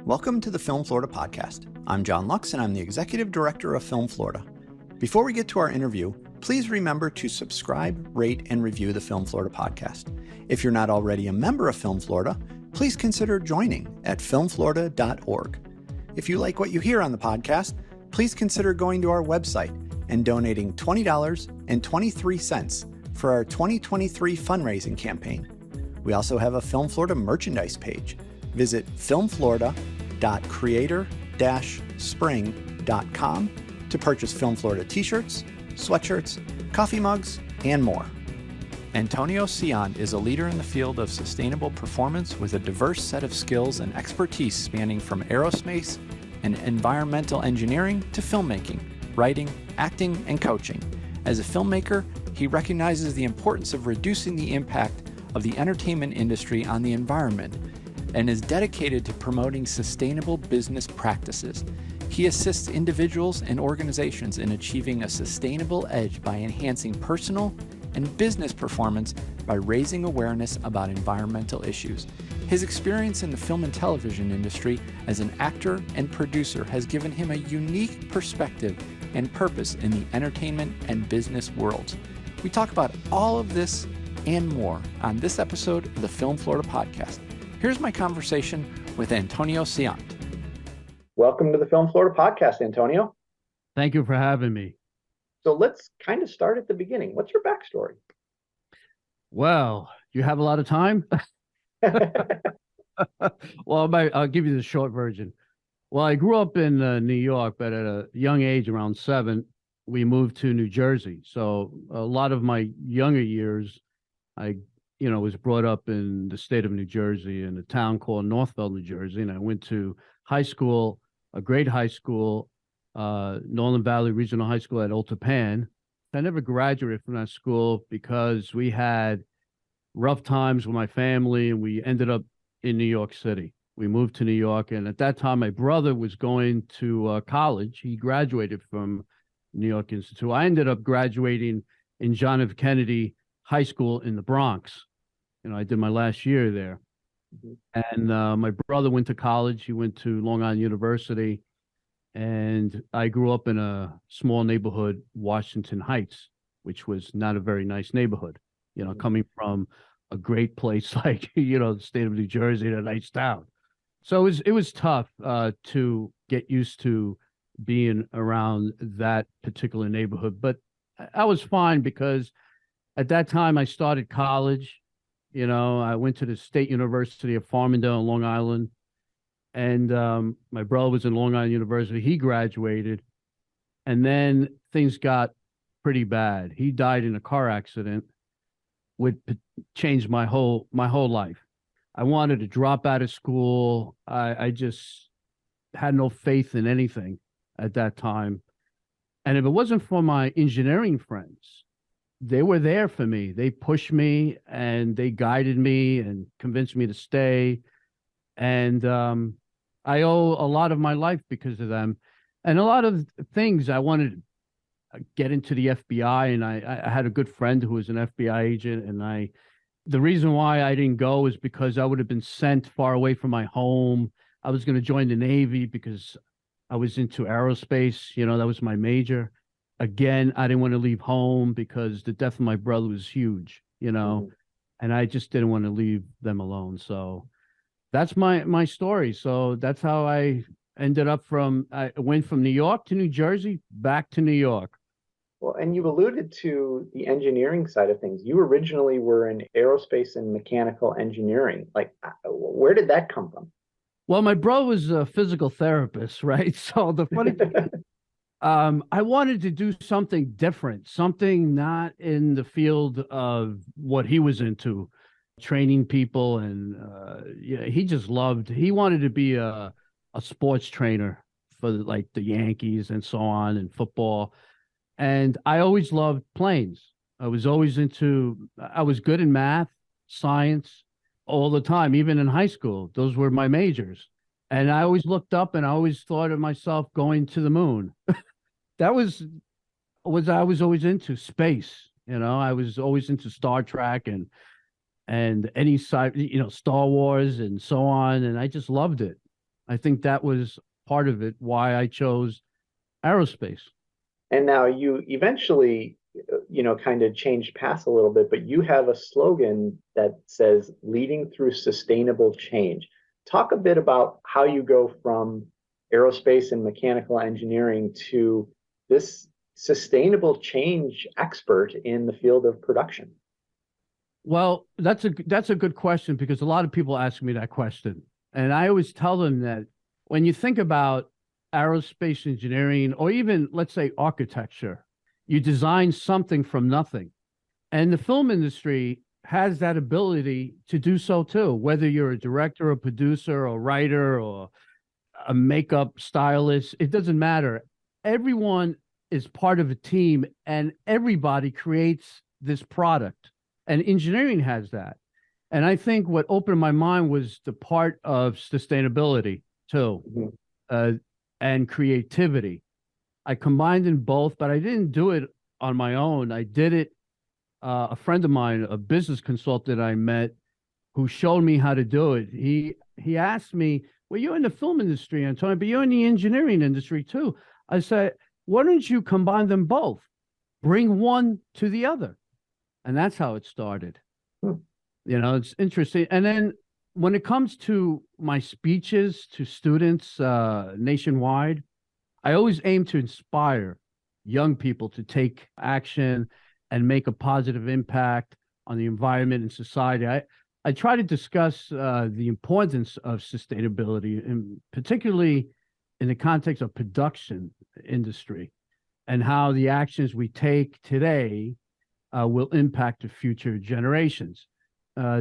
Welcome to the Film Florida podcast. I'm John Lux, and I'm the Executive Director of Film Florida. Before we get to our interview, please remember to subscribe, rate, and review the Film Florida podcast. If you're not already a member of Film Florida, please consider joining at filmflorida.org. If you like what you hear on the podcast, please consider going to our website and donating $20.23 for our 2023 fundraising campaign. We also have a Film Florida merchandise page. Visit filmflorida.creator-spring.com to purchase Film Florida t-shirts, sweatshirts, coffee mugs, and more. Antonio Saillant is a leader in the field of sustainable performance with a diverse set of skills and expertise spanning from aerospace and environmental engineering to filmmaking, writing, acting, and coaching. As a filmmaker, he recognizes the importance of reducing the impact of the entertainment industry on the environment and is dedicated to promoting sustainable business practices. He assists individuals and organizations in achieving a sustainable edge by enhancing personal and business performance by raising awareness about environmental issues. His experience in the film and television industry as an actor and producer has given him a unique perspective and purpose in the entertainment and business worlds. We talk about all of this and more on this episode of the Film Florida podcast. Here's my conversation with Antonio Saillant. Welcome to the Film Florida podcast, Antonio. Thank you for having me. So let's kind of start at the beginning. What's your backstory? Well, you have a lot of time? Well, I'll give you the short version. Well, I grew up in New York, but at a young age, around 7, we moved to New Jersey. So a lot of my younger years, I was brought up in the state of New Jersey in a town called Northville, New Jersey. And I went to high school, a great high school, Northern Valley Regional High School at Old Tappan. I never graduated from that school because we had rough times with my family and we ended up in New York City. We moved to New York. And at that time, my brother was going to college. He graduated from New York Institute. I ended up graduating in John F. Kennedy High School in the Bronx. I did my last year there. And my brother went to college. He went to Long Island University. And I grew up in a small neighborhood, Washington Heights, which was not a very nice neighborhood, coming from a great place like, the state of New Jersey, a nice town. So it was tough to get used to being around that particular neighborhood. But I was fine because at that time I started college. I went to the State University of Farmingdale, Long Island, and my brother was in Long Island University. He graduated, and then things got pretty bad. He died in a car accident, which changed my whole life. I wanted to drop out of school. I just had no faith in anything at that time. And if it wasn't for my engineering friends, they were there for me. They pushed me and they guided me and convinced me to stay. And I owe a lot of my life because of them. And a lot of things I wanted to get into the FBI. And I had a good friend who was an FBI agent. And the reason why I didn't go is because I would have been sent far away from my home. I was going to join the Navy because I was into aerospace. That was my major. Again, I didn't want to leave home because the death of my brother was huge, and I just didn't want to leave them alone. So that's my story. So that's how I ended up I went from New York to New Jersey, back to New York. Well, and you alluded to the engineering side of things. You originally were in aerospace and mechanical engineering. Like, where did that come from? Well, my brother was a physical therapist, right? So the funny thing I wanted to do something different, something not in the field of what he was into, training people. And he wanted to be a sports trainer for like the Yankees and so on, and football. And I always loved planes. I was good in math, science all the time, even in high school. Those were my majors. And I always looked up and I always thought of myself going to the moon. That was I was always into space. I was always into Star Trek and any side, Star Wars and so on. And I just loved it. I think that was part of it, why I chose aerospace. And now you eventually, kind of changed paths a little bit, but you have a slogan that says leading through sustainable change. Talk a bit about how you go from aerospace and mechanical engineering to this sustainable change expert in the field of production. Well, that's a good question because a lot of people ask me that question. And I always tell them that when you think about aerospace engineering or even let's say architecture, you design something from nothing. And the film industry has that ability to do so too, whether you're a director, a producer, a writer, or a makeup stylist, it doesn't matter. Everyone is part of a team and everybody creates this product. And engineering has that. And I think what opened my mind was the part of sustainability too, and creativity. I combined in both, but I didn't do it on my own. I did it. A friend of mine, a business consultant I met, who showed me how to do it. He asked me, "Well, you're in the film industry, Antonio, but you're in the engineering industry too." I said, "Why don't you combine them both? Bring one to the other," and that's how it started. It's interesting. And then when it comes to my speeches to students nationwide, I always aim to inspire young people to take action and make a positive impact on the environment and society. I try to discuss the importance of sustainability, and particularly in the context of production industry, and how the actions we take today will impact the future generations.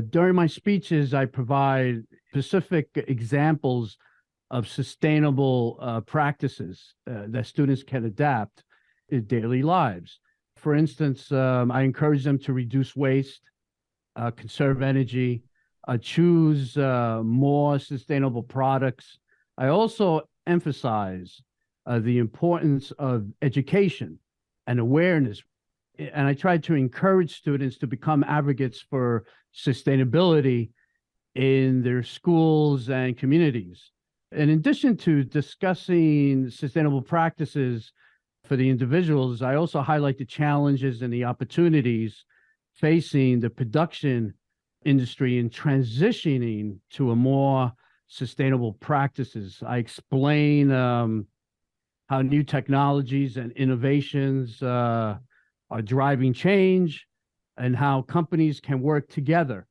During my speeches, I provide specific examples of sustainable practices that students can adapt in daily lives. For instance, I encourage them to reduce waste, conserve energy, choose more sustainable products. I also emphasize the importance of education and awareness. And I try to encourage students to become advocates for sustainability in their schools and communities. In addition to discussing sustainable practices for the individuals, I also highlight the challenges and the opportunities facing the production industry in transitioning to a more sustainable practices. I explain how new technologies and innovations are driving change and how companies can work together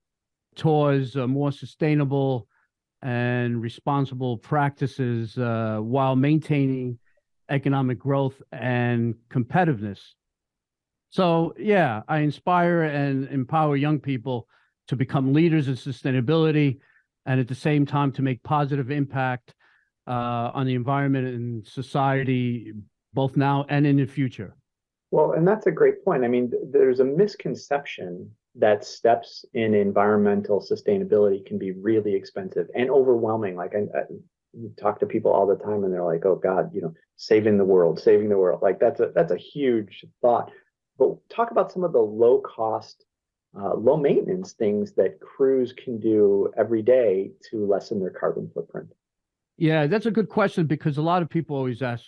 towards more sustainable and responsible practices while maintaining economic growth and competitiveness. So, yeah, I inspire and empower young people to become leaders in sustainability and at the same time to make positive impact on the environment and society, both now and in the future. Well, and that's a great point. I mean, there's a misconception that steps in environmental sustainability can be really expensive and overwhelming. Like I talk to people all the time and they're like, "Oh God, saving the world, saving the world." Like that's a huge thought. But talk about some of the low cost, low maintenance things that crews can do every day to lessen their carbon footprint. Yeah, that's a good question because a lot of people always ask,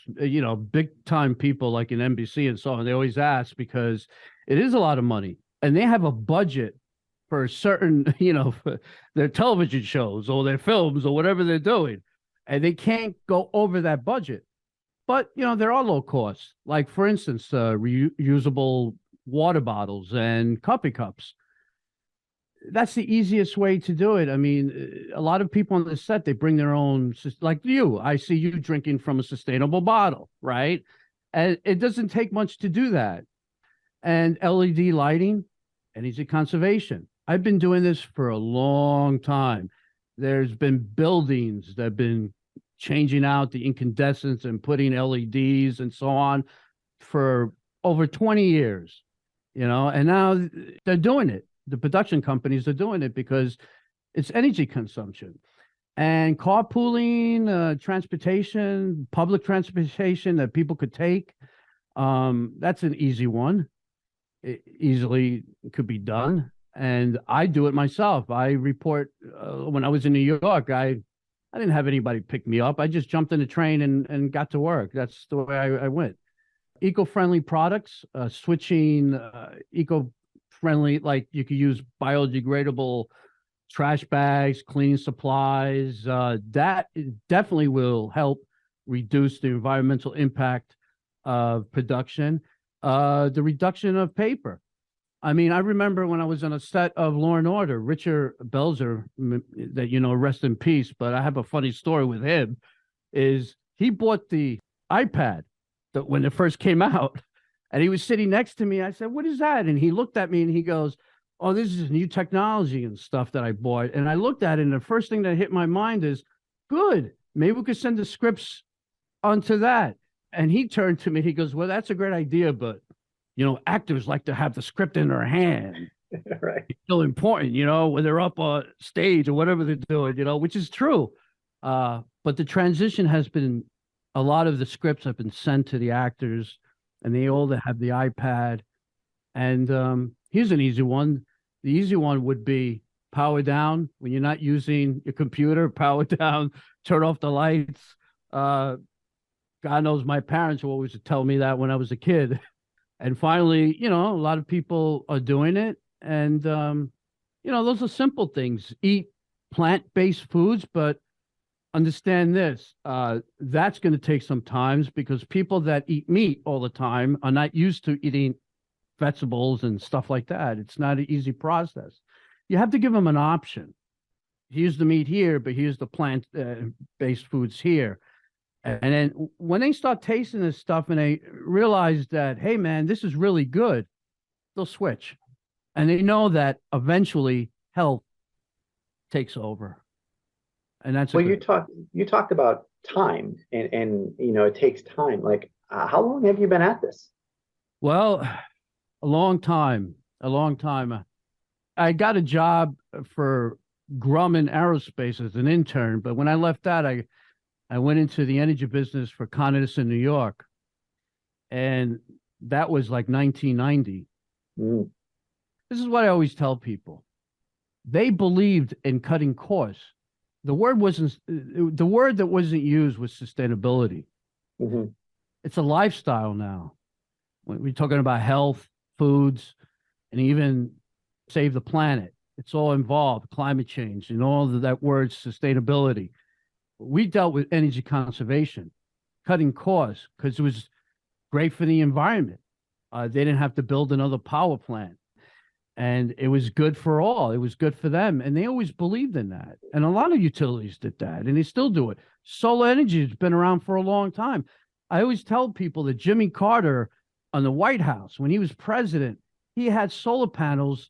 big time people like in NBC and so on, they always ask because it is a lot of money and they have a budget for certain, for their television shows or their films or whatever they're doing. And they can't go over that budget. But, there are low costs. Like, for instance, reusable water bottles and coffee cups. That's the easiest way to do it. I mean, a lot of people on the set, they bring their own, like you. I see you drinking from a sustainable bottle, right? And it doesn't take much to do that. And LED lighting, energy conservation. I've been doing this for a long time. There's been buildings that have been changing out the incandescents and putting LEDs and so on for over 20 years, and now they're doing it. The production companies are doing it because it's energy consumption. And carpooling, transportation, public transportation that people could take, that's an easy one. It easily could be done. And I do it myself. I report when I was in New York, I I didn't have anybody pick me up. I just jumped in the train and got to work. That's the way I went. Eco-friendly products, switching eco-friendly, like you could use biodegradable trash bags, cleaning supplies. That definitely will help reduce the environmental impact of production. The reduction of paper. I mean, I remember when I was on a set of Law and Order, Richard Belzer, that, rest in peace, but I have a funny story with him, is he bought the iPad that when it first came out, and he was sitting next to me. I said, "What is that?" And he looked at me and he goes, "Oh, this is new technology and stuff that I bought." And I looked at it, and the first thing that hit my mind is, good, maybe we could send the scripts onto that. And he turned to me, he goes, "Well, that's a great idea, but actors like to have the script in their hand." Right. It's still important, when they're up on stage or whatever they're doing, which is true. But the transition has been, a lot of the scripts have been sent to the actors, and they all have the iPad. And here's an easy one. The easy one would be power down when you're not using your computer. Power down, turn off the lights. God knows my parents will always tell me that when I was a kid. And finally, a lot of people are doing it. And, those are simple things. Eat plant-based foods, but understand this. That's going to take some time, because people that eat meat all the time are not used to eating vegetables and stuff like that. It's not an easy process. You have to give them an option. Here's the meat here, but here's the plant-based foods here. And then when they start tasting this stuff and they realize that, hey, man, this is really good, they'll switch. And they know that eventually health takes over. And that's well, you talked about time, and it takes time. Like, how long have you been at this? Well, a long time. I got a job for Grumman Aerospace as an intern, but when I left that, I went into the energy business for Con Edison, New York. And that was like 1990. Mm. This is what I always tell people. They believed in cutting costs. The word that wasn't used was sustainability. Mm-hmm. It's a lifestyle now. When we're talking about health, foods, and even save the planet, it's all involved, climate change, and all of that word sustainability. We dealt with energy conservation, cutting costs, because it was great for the environment. They didn't have to build another power plant. And it was good for all. It was good for them. And they always believed in that. And a lot of utilities did that, and they still do it. Solar energy has been around for a long time. I always tell people that Jimmy Carter on the White House, when he was president, he had solar panels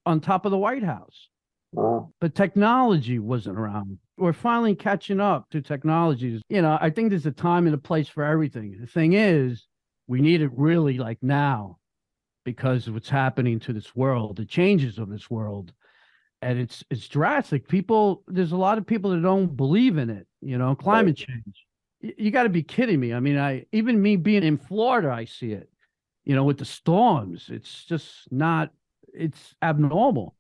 on top of the White House. Wow. But technology wasn't around. We're finally catching up to technologies. I think there's a time and a place for everything. The thing is, we need it really like now, because of what's happening to this world, the changes of this world. And it's drastic. There's a lot of people that don't believe in it, climate change. You got to be kidding me. I mean, even me being in Florida, I see it, with the storms. It's just not, it's abnormal.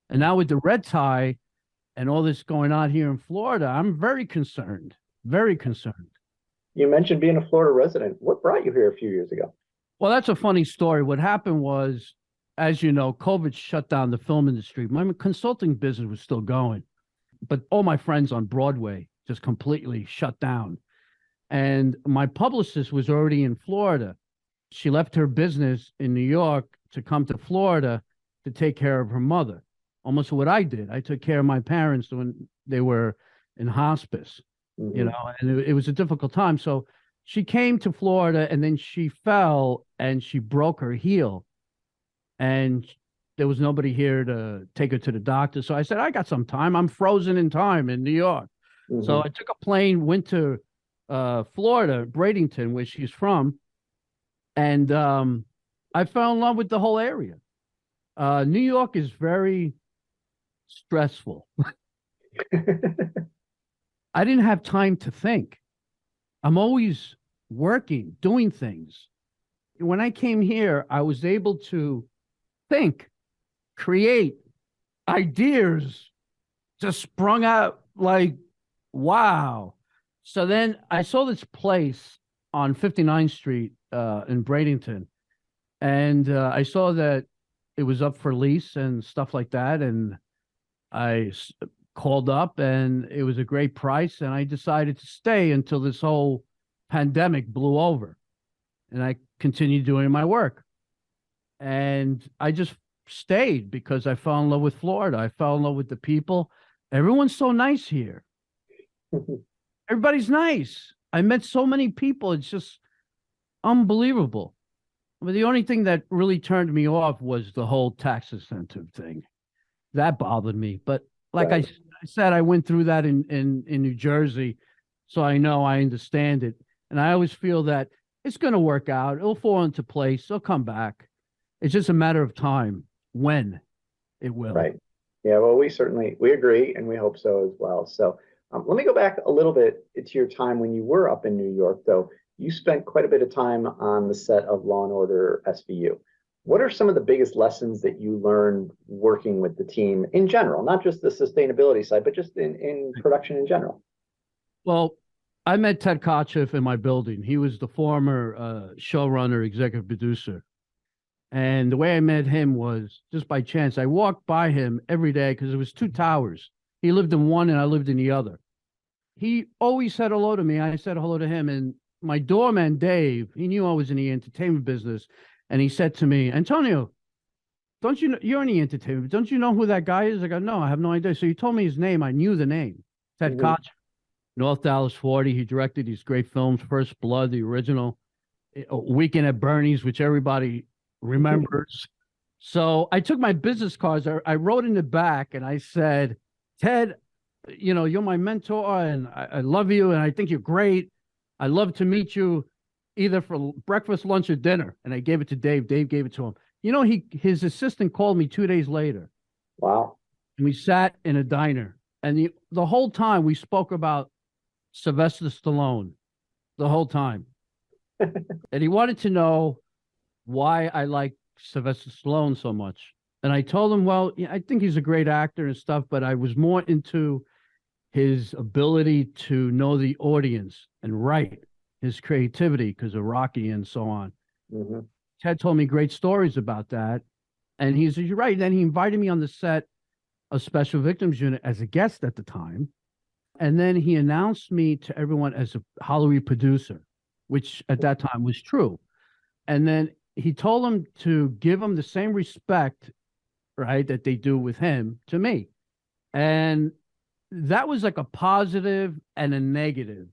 And now with the red tide and all this going on here in Florida, I'm very concerned, very concerned. You mentioned being a Florida resident. What brought you here a few years ago? Well, that's a funny story. What happened was, as you know, COVID shut down the film industry. My consulting business was still going, but all my friends on Broadway just completely shut down. And my publicist was already in Florida. She left her business in New York to come to Florida to take care of her mother. Almost what I did. I took care of my parents when they were in hospice, Mm-hmm. And it was a difficult time. So she came to Florida, and then she fell and she broke her heel, and there was nobody here to take her to the doctor. So I said, I got some time. I'm frozen in time in New York. Mm-hmm. So I took a plane, went to Florida, Bradenton, where she's from. And I fell in love with the whole area. New York is very stressful. I didn't have time to think. I'm always working, doing things. When I came here, I was able to think, create ideas, just sprung out like Wow. So then I saw this place on 59th Street in Bradenton, and I saw that it was up for lease and stuff like that. And I called up, and it was a great price. And I decided to stay until this whole pandemic blew over. And I continued doing my work. And I just stayed because I fell in love with Florida. I fell in love with the people. Everyone's so nice here. Everybody's nice. I met so many people. It's just unbelievable. But the only thing that really turned me off was the whole tax incentive thing. That bothered me. But like Right. I said, I went through that in New Jersey, so I know I understand it. And I always feel that it's going to work out. It'll fall into place. It'll come back. It's just a matter of time when it will. Right. Yeah, well, we agree and we hope so as well. So let me go back a little bit to your time when you were up in New York, though. You spent quite a bit of time on the set of Law and Order SVU. What are some of the biggest lessons that you learned working with the team in general, not just the sustainability side, but just in production in general? Well, I met Ted Kotcheff in my building. He was the former showrunner, executive producer. And the way I met him was just by chance. I walked by him every day because it was two towers. He lived in one and I lived in the other. He always said hello to me. I said hello to him. And my doorman, Dave, he knew I was in the entertainment business. And he said to me, Antonio, don't you know you're in the entertainment? Don't you know who that guy is? I go, no, I have no idea. So he told me his name. I knew the name. Ted Koch, North Dallas 40. He directed these great films, First Blood, the original, Weekend at Bernie's, which everybody remembers. So I took my business cards. I wrote in the back and I said, Ted, you know, you're my mentor and I love you and I think you're great. I'd love to meet you either for breakfast, lunch, or dinner. And I gave it to Dave. Dave gave it to him. You know, his assistant called me 2 days later. Wow. And we sat in a diner. And the whole time we spoke about Sylvester Stallone, the whole time. And he wanted to know why I like Sylvester Stallone so much. And I told him, well, yeah, I think he's a great actor and stuff, but I was more into his ability to know the audience and write, his creativity because of Rocky and so on. Mm-hmm. Ted told me great stories about that. And he said, you're right. Then he invited me on the set of Special Victims Unit as a guest at the time. And then he announced me to everyone as a Hollywood producer, which at that time was true. And then he told them to give him the same respect, right, that they do with him to me. And that was like a positive and a negative,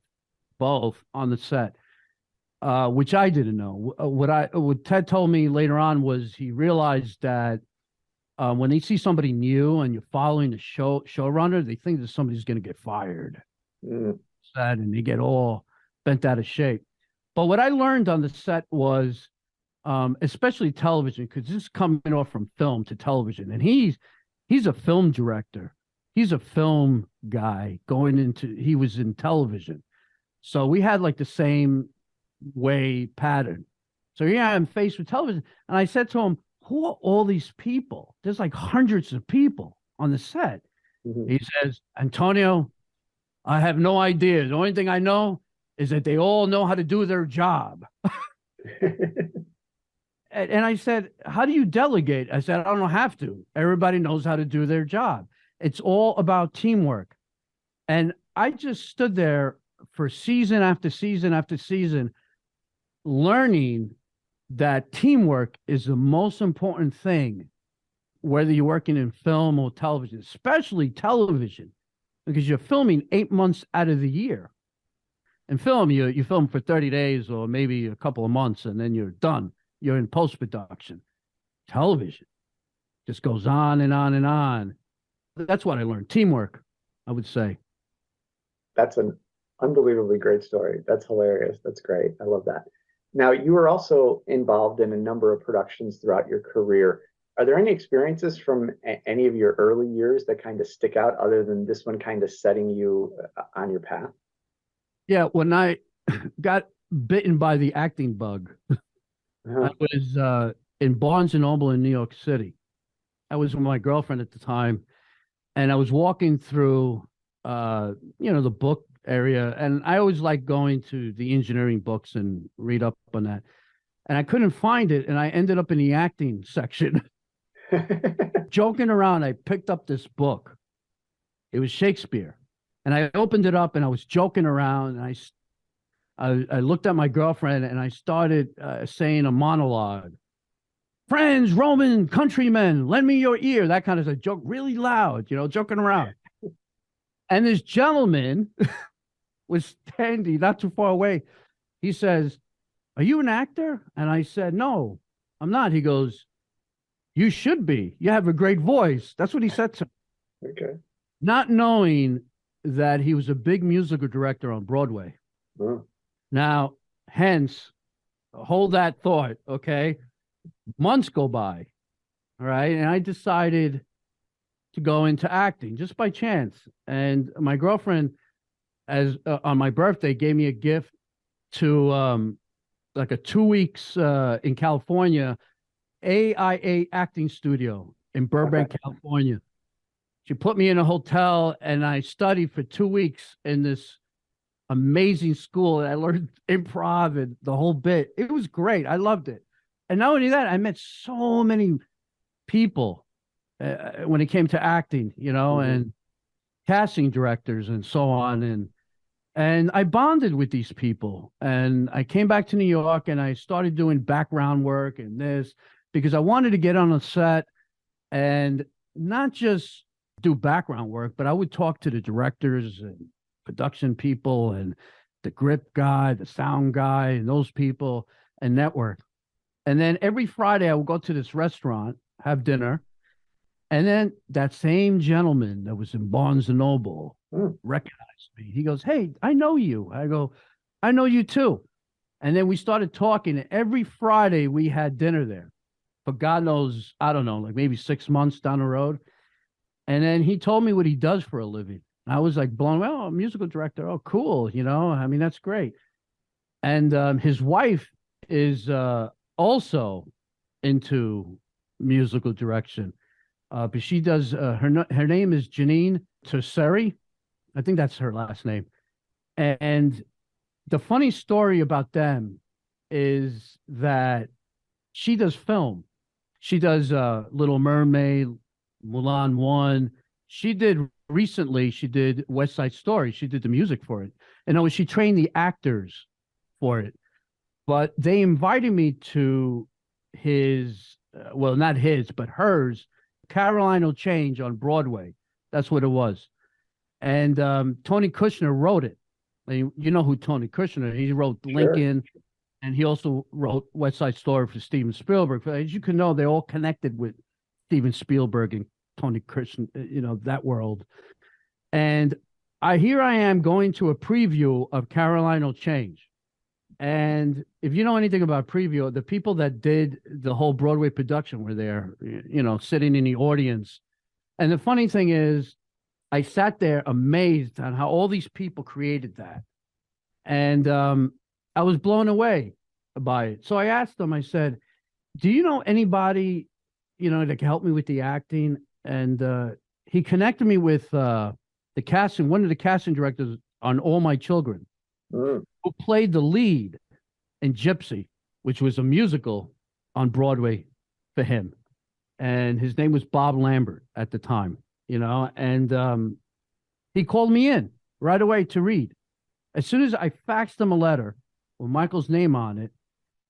both on the set, which I didn't know. What Ted told me later on was he realized that when they see somebody new and you're following the showrunner, they think that somebody's going to get fired. Mm. And they get all bent out of shape. But what I learned on the set was, especially television, because this is coming off from film to television, and he's a film director. He's a film guy he was in television. So we had like the same way pattern. So yeah, I'm faced with television. And I said to him, who are all these people? There's like hundreds of people on the set. Mm-hmm. He says, Antonio, I have no idea. The only thing I know is that they all know how to do their job. And I said, how do you delegate? I said, I don't have to. Everybody knows how to do their job. It's all about teamwork. And I just stood there for season after season after season, learning that teamwork is the most important thing, whether you're working in film or television, especially television, because you're filming 8 months out of the year. In film, you film for 30 days or maybe a couple of months, and then you're done. You're in post-production. Television just goes on and on and on. That's what I learned. Teamwork, I would say. That's an unbelievably great story. That's hilarious. That's great. I love that. Now, you were also involved in a number of productions throughout your career. Are there any experiences from any of your early years that kind of stick out other than this one kind of setting you on your path? Yeah, when I got bitten by the acting bug, I was in Barnes and Noble in New York City. I was with my girlfriend at the time, and I was walking through the book area. And I always like going to the engineering books and read up on that. And I couldn't find it. And I ended up in the acting section. Joking around, I picked up this book. It was Shakespeare. And I opened it up and I was joking around. And I looked at my girlfriend and I started saying a monologue. Friends, Roman countrymen, lend me your ear. That kind of a joke, really loud, joking around. And this gentleman was standing not too far away. He says, "Are you an actor?" And I said, "No, I'm not." He goes, "You should be. You have a great voice." That's what he said to me. Okay. Not knowing that he was a big musical director on Broadway. Oh. Now, hence, hold that thought, okay? Months go by, all right? And I decided to go into acting just by chance. And my girlfriend, on my birthday, gave me a gift to like a 2 weeks in California, AIA acting studio in Burbank, California. She put me in a hotel and I studied for 2 weeks in this amazing school. And I learned improv and the whole bit. It was great. I loved it. And not only that, I met so many people when it came to acting, and casting directors and so on. And I bonded with these people. And I came back to New York and I started doing background work and this because I wanted to get on a set and not just do background work, but I would talk to the directors and production people and the grip guy, the sound guy, and those people and network. And then every Friday I would go to this restaurant, have dinner. And then that same gentleman that was in Barnes and Noble recognized me. He goes, "Hey, I know you." I go, "I know you too." And then we started talking. And every Friday we had dinner there for God knows, I don't know, like maybe 6 months down the road. And then he told me what he does for a living. I was like blown away. "Oh, a musical director. Oh, cool. I mean, that's great." And his wife is also into musical direction. But she does, her name is Janine Terseri. I think that's her last name. And the funny story about them is that she does film. She does Little Mermaid, Mulan 1. She did West Side Story. She did the music for it. And she trained the actors for it. But they invited me to his, well, not his, but hers, Caroline will Change on Broadway. That's what it was. And Tony Kushner wrote it. You know who Tony Kushner is. He wrote Lincoln, and he also wrote West Side Story for Steven Spielberg. As you can know, they're all connected with Steven Spielberg and Tony Kushner, that world. And here I am going to a preview of Caroline will Change. And if you know anything about preview, the people that did the whole Broadway production were there, sitting in the audience. And the funny thing is, I sat there amazed on how all these people created that. And I was blown away by it. So I asked them, I said, "Do you know anybody, that can help me with the acting?" And he connected me with the casting, one of the casting directors on All My Children, who played the lead in Gypsy, which was a musical on Broadway for him. And his name was Bob Lambert at the time, and he called me in right away to read. As soon as I faxed him a letter with Michael's name on it,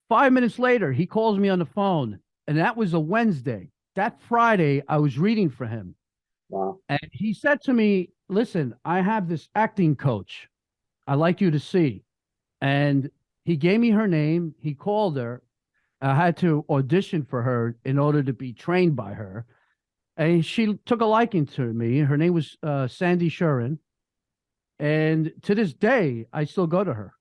5 minutes later, he calls me on the phone, and that was a Wednesday. That Friday, I was reading for him. Wow. And he said to me, "Listen, I have this acting coach I'd like you to see." And he gave me her name. He called her. I had to audition for her in order to be trained by her. And she took a liking to me. Her name was Sandy Shurin. And to this day, I still go to her.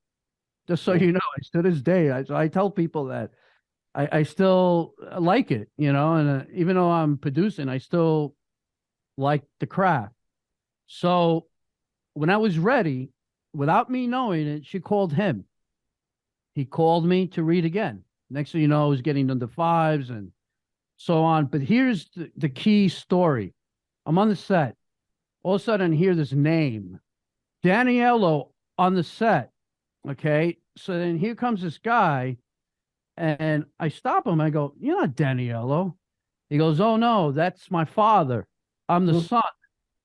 Just so you know, to this day, I tell people that I still like it, and even though I'm producing, I still like the craft. So when I was ready, without me knowing it, she called him. He called me to read again. Next thing you know, I was getting under fives and so on. But here's the key story. I'm on the set. All of a sudden, I hear this name, Daniello on the set. Okay. So then here comes this guy, and I stop him. I go, "You're not Daniello." He goes, "Oh, no, that's my father. I'm the son,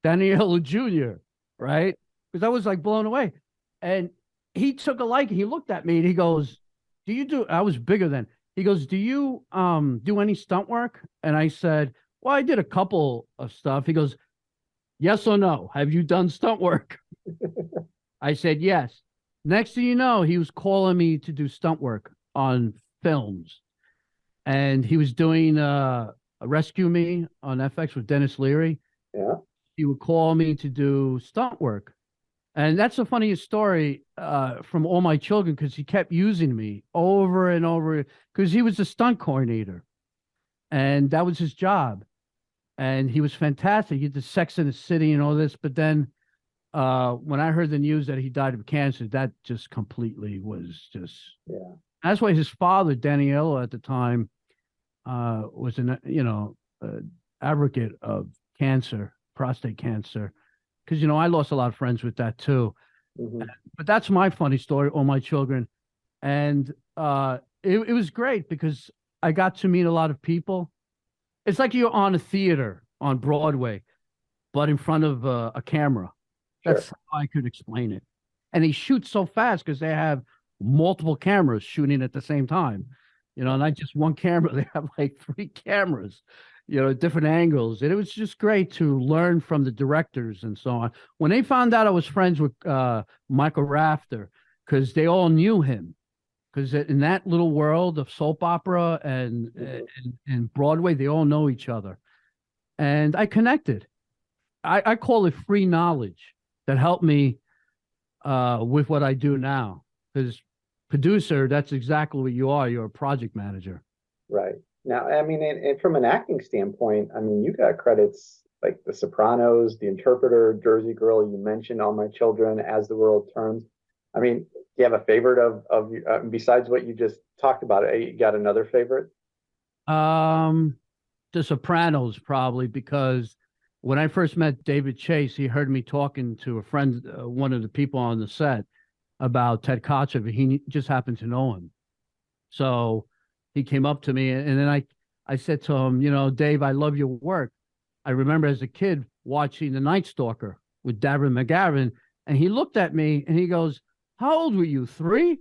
Daniello Jr." Right. Because I was like blown away. And he took a liking. He looked at me and he goes, "Do you do?" I was bigger then. He goes, "Do you do any stunt work?" And I said, "Well, I did a couple of stuff." He goes, "Yes or no? Have you done stunt work?" I said, "Yes." Next thing you know, he was calling me to do stunt work on films. And he was doing Rescue Me on FX with Dennis Leary. Yeah. He would call me to do stunt work. And that's the funniest story from all my children, because he kept using me over and over, because he was a stunt coordinator and that was his job. And he was fantastic. He did Sex in the City and all this. But then when I heard the news that he died of cancer, that just completely was just, Yeah. that's why his father, Daniello, at the time, was an, advocate of cancer, prostate cancer. Because, I lost a lot of friends with that too. Hmm. But that's my funny story, all my children. And it was great because I got to meet a lot of people. It's like you're on a theater on Broadway, but in front of a camera. Sure. That's how I could explain it. And they shoot so fast because they have multiple cameras shooting at the same time. Not just one camera. They have like three cameras, different angles. And it was just great to learn from the directors and so on. When they found out I was friends with Michael Rafter, because they all knew him. Because in that little world of soap opera and Broadway, they all know each other. And I connected. I call it free knowledge that helped me with what I do now. Because producer, that's exactly what you are. You're a project manager. Right. Now, I mean, and from an acting standpoint, I mean, you got credits like The Sopranos, The Interpreter, Jersey Girl. You mentioned All My Children, As the World Turns. I mean, do you have a favorite of besides what you just talked about? You got another favorite? Um, The Sopranos, probably, because when I first met David Chase, he heard me talking to a friend, one of the people on the set, about Ted Kotcheff. He just happened to know him. So he came up to me, and then I said to him, "Dave, I love your work. I remember as a kid watching The Night Stalker with Darren McGavin." And he looked at me and he goes, "How old were you? 3?"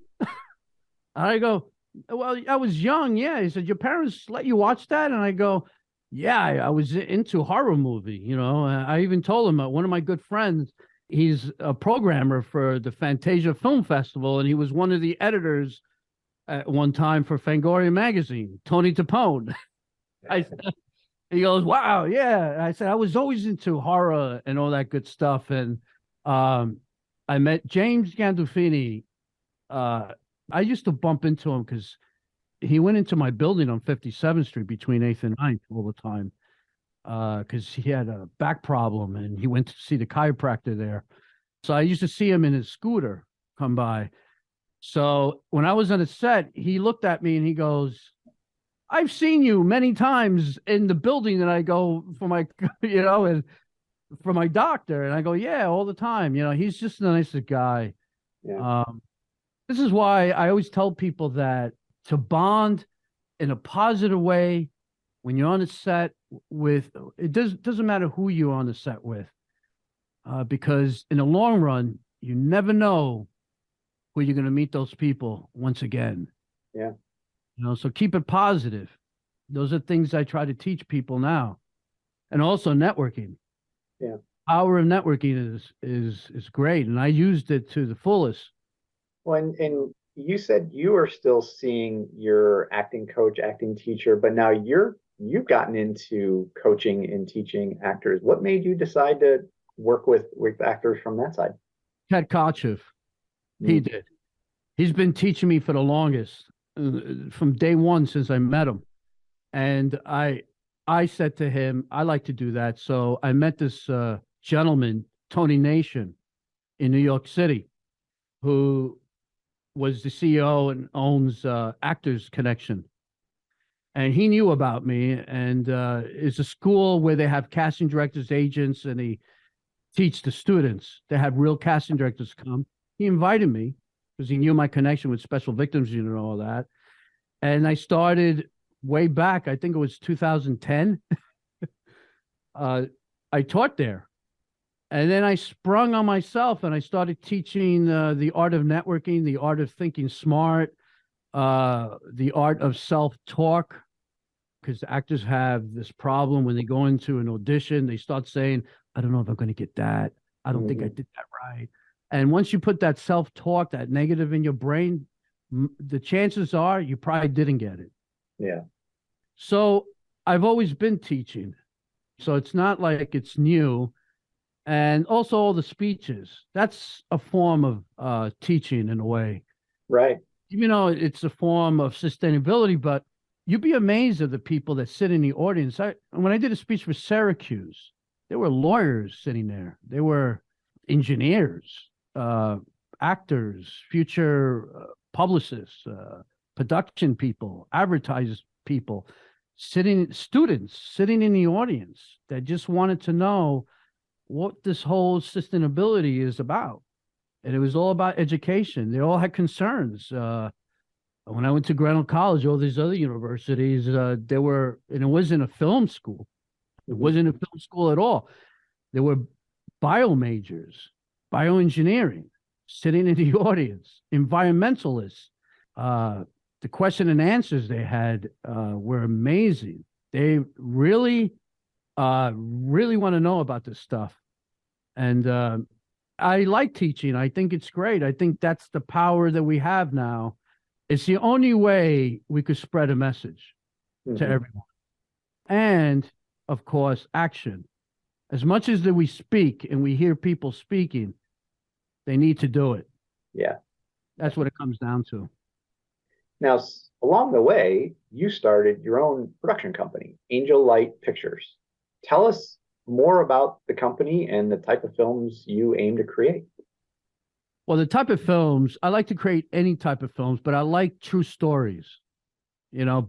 I go, "Well, I was young." Yeah. He said, "Your parents let you watch that?" And I go, "Yeah, I was into horror movie. I even told him, one of my good friends, he's a programmer for the Fantasia Film Festival, and he was one of the editors at one time for Fangoria magazine, Tony Tapone." I He goes, "Wow, yeah." I said, "I was always into horror and all that good stuff." And um, I met James Gandolfini. Uh, I used to bump into him because he went into my building on 57th Street between 8th and 9th all the time, because he had a back problem and he went to see the chiropractor there. So I used to see him in his scooter come by. So when I was on a set, he looked at me and he goes, "I've seen you many times in the building that I go for my, and for my doctor." And I go, "Yeah, all the time." He's just the nicest guy. Yeah. This is why I always tell people that to bond in a positive way when you're on a set with, it doesn't matter who you're on the set with, because in the long run, you never know where you're going to meet those people once again. Yeah. So keep it positive. Those are things I try to teach people now. And also networking. Yeah. Power of networking is great. And I used it to the fullest. Well, and you said you are still seeing your acting coach, acting teacher, but now you've gotten into coaching and teaching actors. What made you decide to work with actors from that side? Ted Kotcheff, he did. He's been teaching me for the longest, from day one since I met him. And I said to him, "I like to do that." So I met this gentleman, Tony Nation, in New York City, who was the CEO and owns Actors Connection. And he knew about me, and it's a school where they have casting directors, agents, and teach the students. They had real casting directors come. He invited me because he knew my connection with Special Victims Unit and all that. And I started way back, I think it was 2010. I taught there. And then I sprung on myself and I started teaching the art of networking, the art of thinking smart, the art of self-talk, because actors have this problem when they go into an audition, they start saying, I don't know if I'm going to get that. I don't think I did that right. And once you put that self-talk, that negative in your brain, the chances are you probably didn't get it. Yeah. So I've always been teaching. So it's not like it's new. And also all the speeches, that's a form of teaching in a way. Right. Even though it's a form of sustainability, but you'd be amazed at the people that sit in the audience. When I did a speech for Syracuse, there were lawyers sitting there. There were engineers, actors, future publicists, production people, advertisers people, students sitting in the audience that just wanted to know what this whole sustainability is about. And it was all about education. They all had concerns. When I went to Grinnell College, all these other universities, and it wasn't a film school. It wasn't a film school at all. There were bio majors, bioengineering, sitting in the audience, environmentalists. The question and answers they had were amazing. They really want to know about this stuff. And I like teaching. I think it's great. I think that's the power that we have now. It's the only way we could spread a message to everyone. And, of course, action. As much as that we speak and we hear people speaking, they need to do it. Yeah. That's what it comes down to. Now, along the way, you started your own production company, Angel Light Pictures. Tell us more about the company and the type of films you aim to create. Well, the type of films, I like to create any type of films, but I like true stories,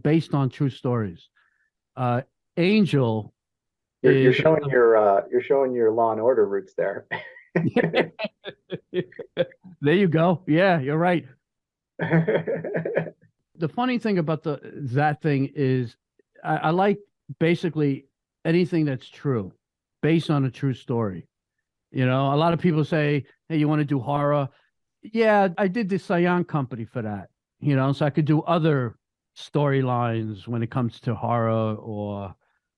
based on true stories. Angel You're showing your Law and Order roots there. There you go. Yeah, you're right. The funny thing about that thing is I like basically anything that's true, based on a true story. A lot of people say, hey, you want to do horror? Yeah, I did the Saillant company for that, so I could do other storylines when it comes to horror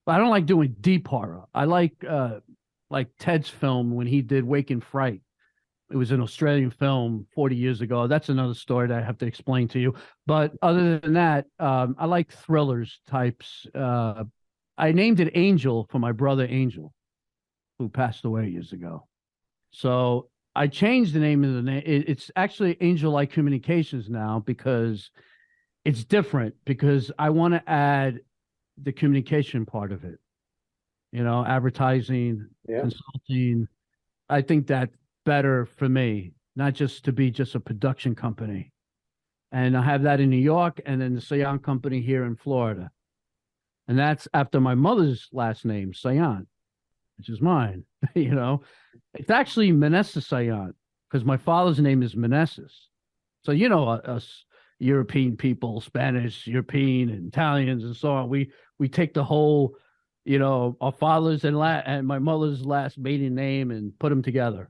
but I don't like doing deep horror. I like Ted's film when he did Wake in Fright. It was an Australian film 40 years ago. That's another story that I have to explain to you. But other than that, I like thrillers types. I named it Angel for my brother Angel, who passed away years ago. So I changed the name of the name. It's actually Angel Light Communications now because it's different, because I want to add the communication part of it, advertising, consulting. I think that's better for me, not just to be just a production company. And I have that in New York and then the Saillant company here in Florida. And that's after my mother's last name, Saillant, which is mine. It's actually Meneses Saillant because my father's name is Meneses. So, us European people, Spanish, European, and Italians, and so on, we take the whole, our father's and my mother's last maiden name and put them together.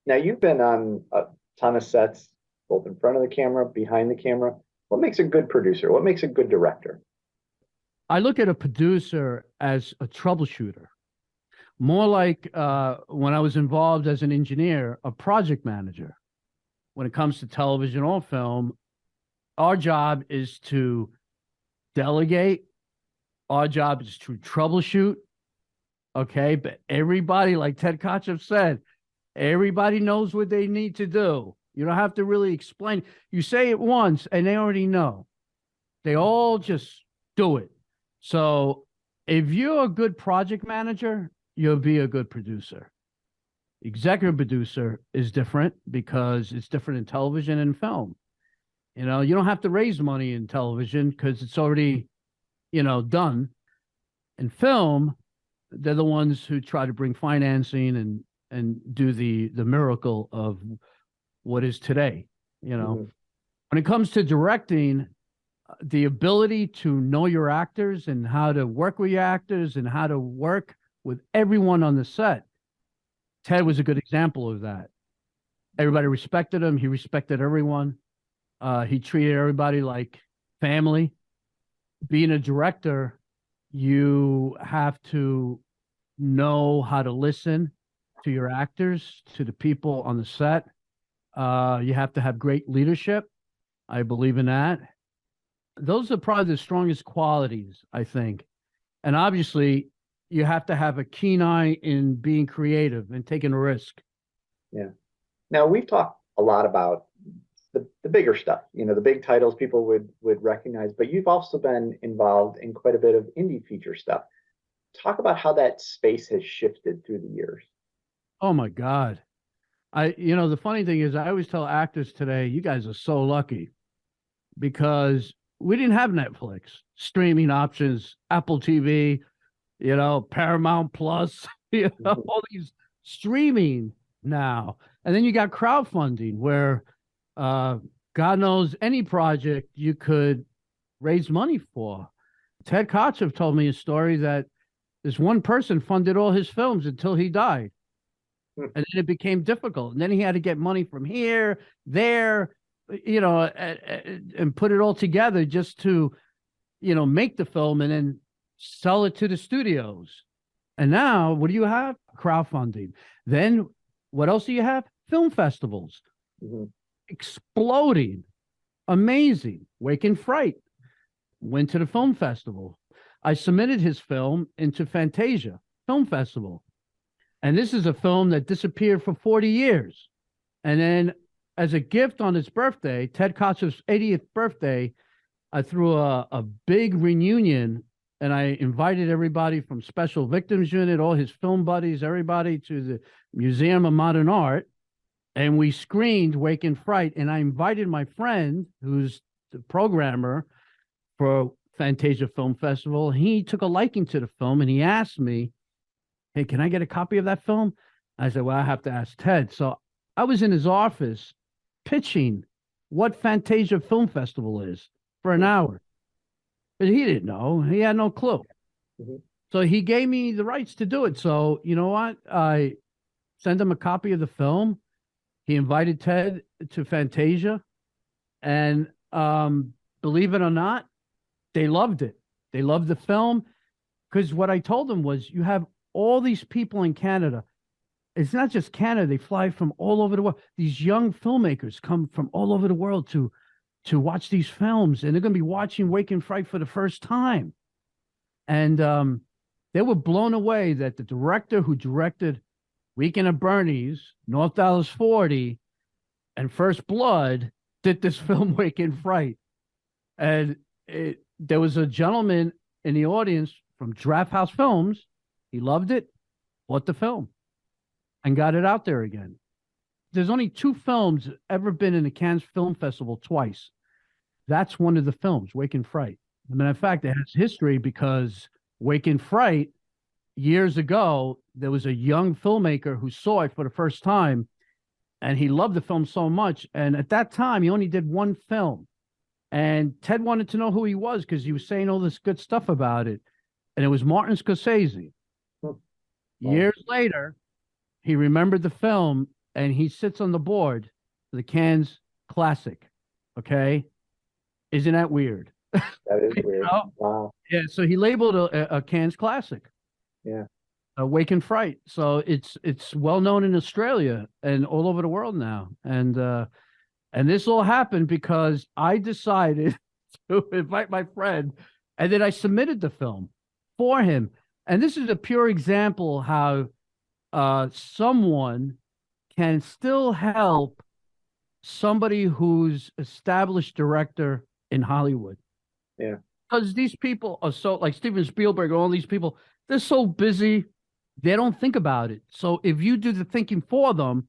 Now, you've been on a ton of sets, both in front of the camera, behind the camera. What makes a good producer? What makes a good director? I look at a producer as a troubleshooter, more like when I was involved as an engineer, a project manager. When it comes to television or film, our job is to delegate. Our job is to troubleshoot. Okay. But everybody, like Ted Kotcheff said, everybody knows what they need to do. You don't have to really explain. You say it once and they already know. They all just do it. So if you're a good project manager, you'll be a good producer. Executive producer is different because it's different in television and film. You don't have to raise money in television because it's already, done. In film, they're the ones who try to bring financing and and do the miracle of what is today. You know, Mhm. when it comes to directing, the ability to know your actors and how to work with your actors and how to work with everyone on the set. Ted was a good example of that. Everybody respected him. He respected everyone. He treated everybody like family. Being a director, you have to know how to listen to your actors, to the people on the set. You have to have great leadership. I believe in that. Those are probably the strongest qualities, I think. And obviously, you have to have a keen eye in being creative and taking a risk. Yeah. Now we've talked a lot about the bigger stuff, the big titles people would recognize, but you've also been involved in quite a bit of indie feature stuff. Talk about how that space has shifted through the years. Oh my God. The funny thing is, I always tell actors today, you guys are so lucky because we didn't have Netflix, streaming options, Apple TV, Paramount Plus, Mhm. all these streaming now. And then you got crowdfunding where God knows any project you could raise money for. Ted Kotcheff told me a story that this one person funded all his films until he died. Hmm. And then it became difficult. And then he had to get money from here, there, and put it all together just to, make the film and then sell it to the studios. And now, what do you have? Crowdfunding. Then, what else do you have? Film festivals Mhm. exploding. Amazing. Wake and Fright went to the film festival. I submitted his film into Fantasia Film Festival. And this is a film that disappeared for 40 years. And then, as a gift on his birthday, Ted Kotcheff's 80th birthday, I threw a big reunion and I invited everybody from Special Victims Unit, all his film buddies, everybody to the Museum of Modern Art. And we screened Wake and Fright. And I invited my friend, who's the programmer for Fantasia Film Festival. He took a liking to the film and he asked me, hey, can I get a copy of that film? I said, well, I have to ask Ted. So I was in his office pitching what Fantasia Film Festival is for an hour. But he didn't know. He had no clue. Mhm. So he gave me the rights to do it. So you know what? I sent him a copy of the film. He invited Ted to Fantasia. And believe it or not, they loved it. They loved the film. Because what I told them was, you have all these people in Canada. It's not just Canada. They fly from all over the world. These young filmmakers come from all over the world to watch these films, and they're going to be watching Wake and Fright for the first time. And they were blown away that the director who directed Weekend at Bernie's, North Dallas 40, and First Blood did this film, Wake and Fright. And there was a gentleman in the audience from Draft House Films. He loved it, bought the film, and got it out there again. There's only 2 films ever been in the Cannes Film Festival twice. That's one of the films, Wake and Fright. As a matter of fact, it has history because Wake and Fright, years ago, there was a young filmmaker who saw it for the first time, and he loved the film so much. And at that time, he only did one film. And Ted wanted to know who he was because he was saying all this good stuff about it. And it was Martin Scorsese. Wow. Years later, he remembered the film and he sits on the board for the Cannes Classic. Okay. Isn't that weird? That is weird. know? Wow. Yeah. So he labeled a Cannes Classic. Yeah. Wake and Fright. So it's well known in Australia and all over the world now. And this all happened because I decided to invite my friend, and then I submitted the film for him. And this is a pure example how someone can still help somebody who's established director in Hollywood. Yeah. Because these people are so, like Steven Spielberg, all these people, they're so busy, they don't think about it. So if you do the thinking for them,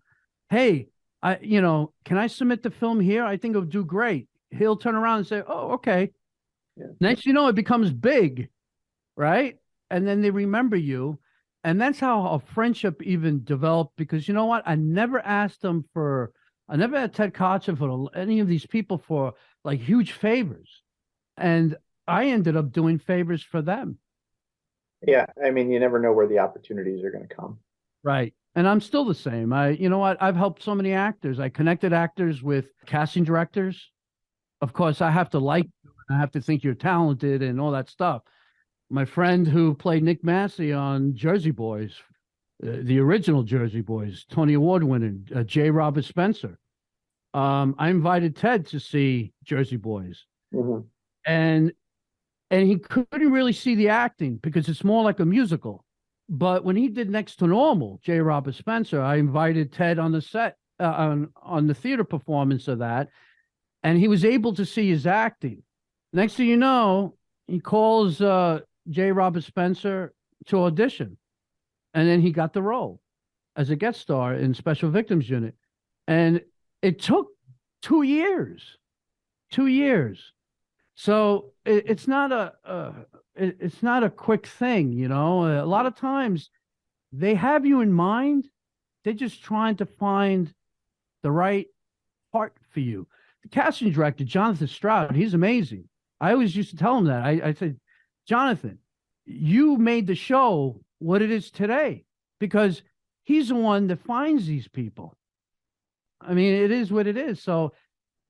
hey, can I submit the film here? I think it'll do great. He'll turn around and say, oh, okay. Yeah. Next, it becomes big, right? And then they remember you. And that's how a friendship even developed, because you know what? I never asked I never had Ted Kotcheff or any of these people for like huge favors. And I ended up doing favors for them. Yeah, I mean, you never know where the opportunities are going to come. Right. And I'm still the same. You know what? I've helped so many actors. I connected actors with casting directors. Of course, I have to like you, I have to think you're talented and all that stuff. My friend who played Nick Massey on Jersey Boys, the original Jersey Boys, Tony Award winner, J. Robert Spencer. I invited Ted to see Jersey Boys, Mhm. and he couldn't really see the acting because it's more like a musical. But when he did Next to Normal, J. Robert Spencer, I invited Ted on the set on the theater performance of that, and he was able to see his acting. Next thing you know, he calls J. Robert Spencer to audition, and then he got the role as a guest star in Special Victims Unit. And it took 2 years. 2 years. So it's not it's not a quick thing, you know. A lot of times they have you in mind. They're just trying to find the right part for you. The casting director, Jonathan Stroud, he's amazing. I always used to tell him that. I said, Jonathan, you made the show what it is today, because he's the one that finds these people. I mean, it is what it is. So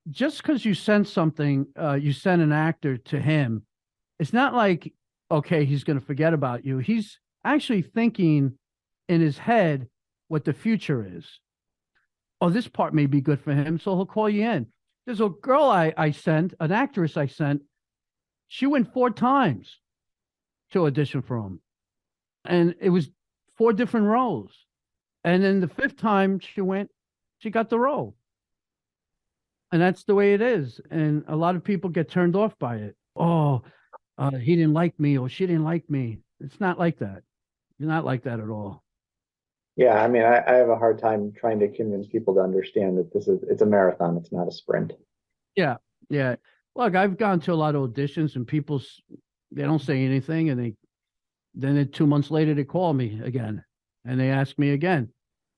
just because you send something, you send an actor to him, it's not like, okay, he's going to forget about you. He's actually thinking in his head what the future is. Oh, this part may be good for him, so he'll call you in. There's a girl I sent, an actress I sent. She went 4 times to audition for him. And it was 4 different roles. And then the 5th time she went, she got the role. And that's the way it is. And a lot of people get turned off by it. Oh, he didn't like me, or she didn't like me. It's not like that. You're not like that at all. Yeah, I mean, I have a hard time trying to convince people to understand that it's a marathon, it's not a sprint. Yeah, yeah. Look, I've gone to a lot of auditions, and people, they don't say anything, and then 2 months later they call me again, and they ask me again.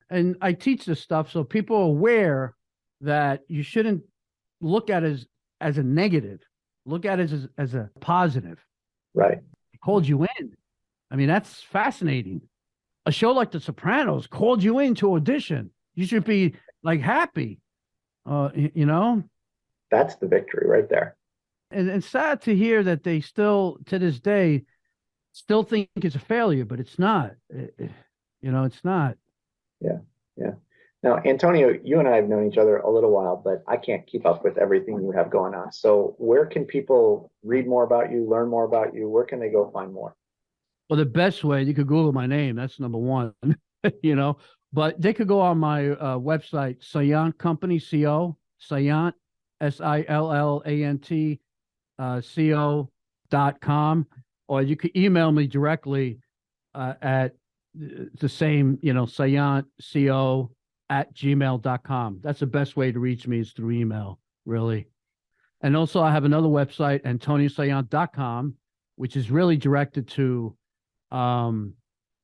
And I teach this stuff so people are aware that you shouldn't look at it as a negative. Look at it as a positive. Right. They called you in. I mean, that's fascinating. A show like The Sopranos called you in to audition. You should be like happy, you know? That's the victory right there. And it's sad to hear that they still, to this day, still think it's a failure, but it's not. You know, it's not. Yeah, yeah. Now, Antonio, you and I have known each other a little while, but I can't keep up with everything you have going on. So where can people read more about you, learn more about you? Where can they go find more? Well, the best way, you could Google my name. That's number one, you know, but they could go on my website, Saillant Company, C-O, Saillant, SILLANT, CO.com, or you could email me directly at the same, you know, Saillant, CO at gmail.com. That's the best way to reach me, is through email, really. And also I have another website, antoniosaillant.com, which is really directed to,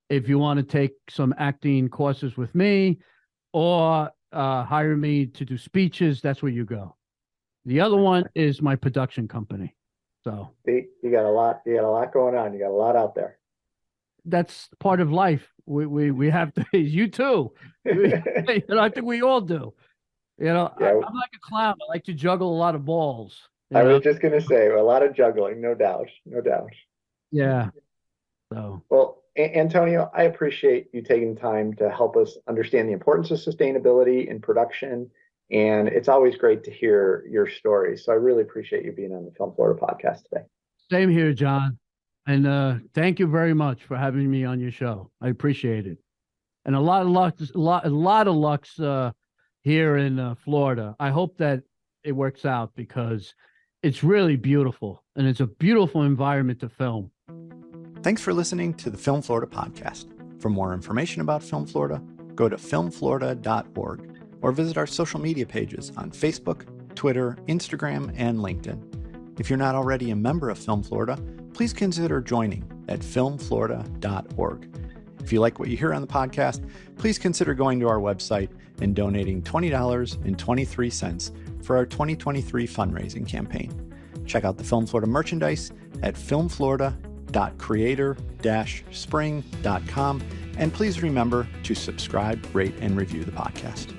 if you want to take some acting courses with me, or hire me to do speeches, that's where you go. The other one is my production company. So You got a lot going on. You got a lot out there. that's part of life. We have to, you too. You know, I think we all do. You know, Yeah. I'm like a clown. I like to juggle a lot of balls. I was just going to say, a lot of juggling, no doubt, no doubt. Yeah. So, Well, Antonio, I appreciate you taking time to help us understand the importance of sustainability in production. And it's always great to hear your story. So I really appreciate you being on the Film Florida podcast today. same here, John. And thank you very much for having me on your show. I appreciate it. And a lot of luck, a lot of lucks here in Florida. I hope that it works out, because it's really beautiful, and it's a beautiful environment to film. Thanks for listening to the Film Florida podcast. For more information about Film Florida, go to filmflorida.org or visit our social media pages on Facebook, Twitter, Instagram, and LinkedIn. If you're not already a member of Film Florida, please consider joining at filmflorida.org. If you like what you hear on the podcast, please consider going to our website and donating $20.23 for our 2023 fundraising campaign. Check out the Film Florida merchandise at filmflorida.creator-spring.com. And please remember to subscribe, rate, and review the podcast.